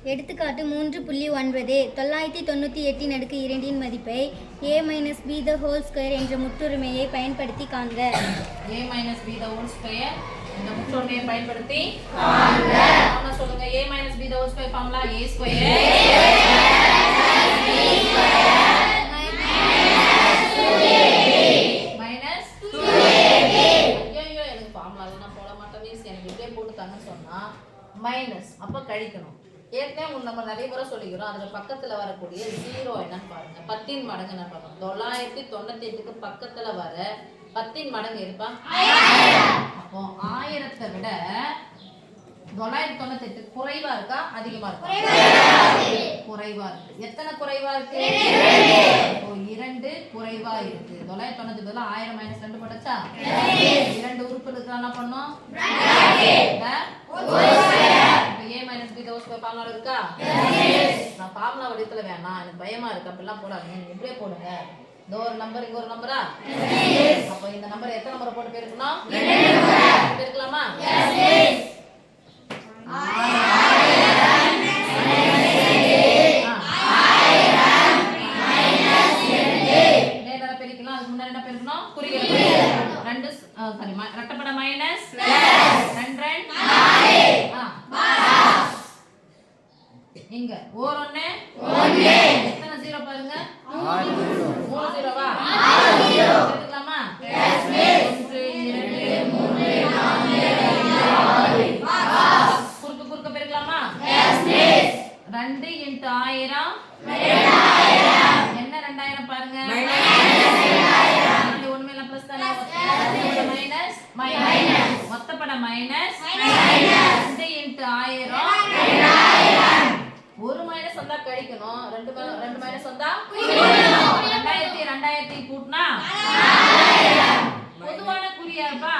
எடுத்துக்காட்டு 3.9 998 அடுக்கு 2 இன் மதிப்பை a - b the whole square என்ற முற்றுரிமையை பயன்படுத்தி காண்க. a - b the whole square இந்த முற்றுரிமையை பயன்படுத்தி காண்க. நாம சொல்லுங்க a - b the whole square formula a square b square minus 2ab ஐயோ எனக்கு ஃபார்முலால நான் போட மாட்டேன் மீன்ஸ் எனக்கு இப்படியே போட்டு தாங்கன்னு சொன்னா மைனஸ் அப்ப கழிக்கணும். ஏற்கனவே நம்ம நிறைய முறை சொல்லிக்கிறோம். அதுல பக்கத்துல வரக்கூடிய 0 என்னன்னு பாருங்க. 10 இன் மடங்கு என்ன பாருங்க. 998க்கு பக்கத்துல வர 10 இன் மடங்கு இருப்பா 1000. அப்போ 1000ஐ விட 998 குறைவா இருக்கா அதிகமா இருக்கா? குறைவா இருக்கு. எத்தனை குறைவா இருக்கு? 2 குறைவா இருக்கு. 998 பதிலா 1000 - 2 போட்டா 2 உறுப்பு இருக்கு. என்ன பண்ணோம்? a - b the whole square formula இருக்கா? நான் ஃபார்முலா வடிவத்துல வேணாம் எனக்கு பயமா இருக்கு அப்படிலாம் போடாதீங்க. நீங்க இப்படியே போடுங்க. இந்த ஒரு நம்பர் இங்க ஒரு நம்பரா? அப்ப இந்த நம்பர் எத்தனை முறை போட்டு பெருக்கணும்? 2 முறை பெருக்கலாமா? ரெட்டப்பட மைனஸ் இங்க ஓர் 1 எத்தனை 0 பாருங்க 3 0வா எடுத்துக்கலாமா 1 2 3 4 5 6 குறுக்க பெருக்கலாமா 2 × 1000 என்ன 2000 பாருங்க ஒண்ணுமே பிளஸ் தானே மைனஸ் மொத்தப்பட மைனஸ் 2 × 1000 ஒரு மைனஸ் வந்தா கழிக்கணும். ரெண்டு மைனஸ் வந்தா 2000 கூட்டினா பொதுவான குறியா இருப்பா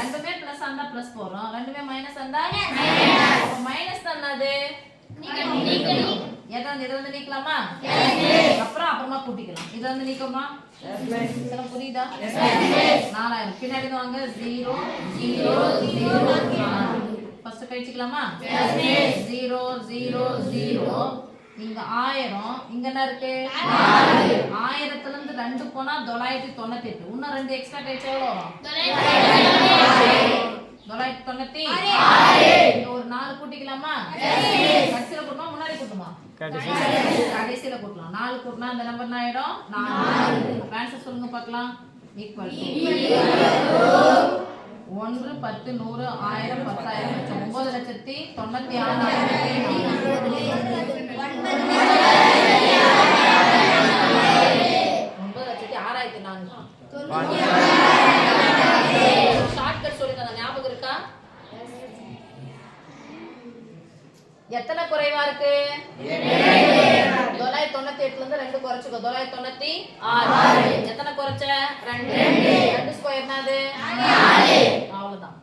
ரெண்டுமே பிளஸ் வந்தா பிளஸ் போறோம். ரெண்டுமே மைனஸ் வந்தா மைனஸ் தான். அது எதை நீக்கலாமா? அப்புறமா கூட்டிக்கலாம். இதை நீக்கமா புரியுதா? 4000 பின்னாடி வாங்க 0 0 0 ஃபர்ஸ்ட் கழிச்சுக்கலாமா 0 0 0 இங்க 1000 இங்க என்ன இருக்கு 1000ல இருந்து 2 போனா 998 இன்னும் 2 எக்ஸ்ட்ரா கழிச்சா எவ்வளவு வரும் 996 இங்க ஒரு 4 கூட்டிக்கலாமா கடைசில கூட்டணும் முன்னாடி கூட்டணுமா கடைசில கூட்டலாம் 4 கூட்டினா அந்த நம்பர் என்ன ஆயிடும் 4 ஆன்சர் சொல்லுங்க பார்க்கலாம் ஈக்குவல் 1 10 100 1000 10000 ஷார்ட்கட் சொல்லுங்க ஞாபகம் இருக்கா? எத்தனை குறைவா இருக்கு 998ல இருந்து 2 குறைச்சுக்கோ 996 எத்தனை குறைச்ச 2 ஸ்கொயர் என்னது 4 அவ்வளவுதான்.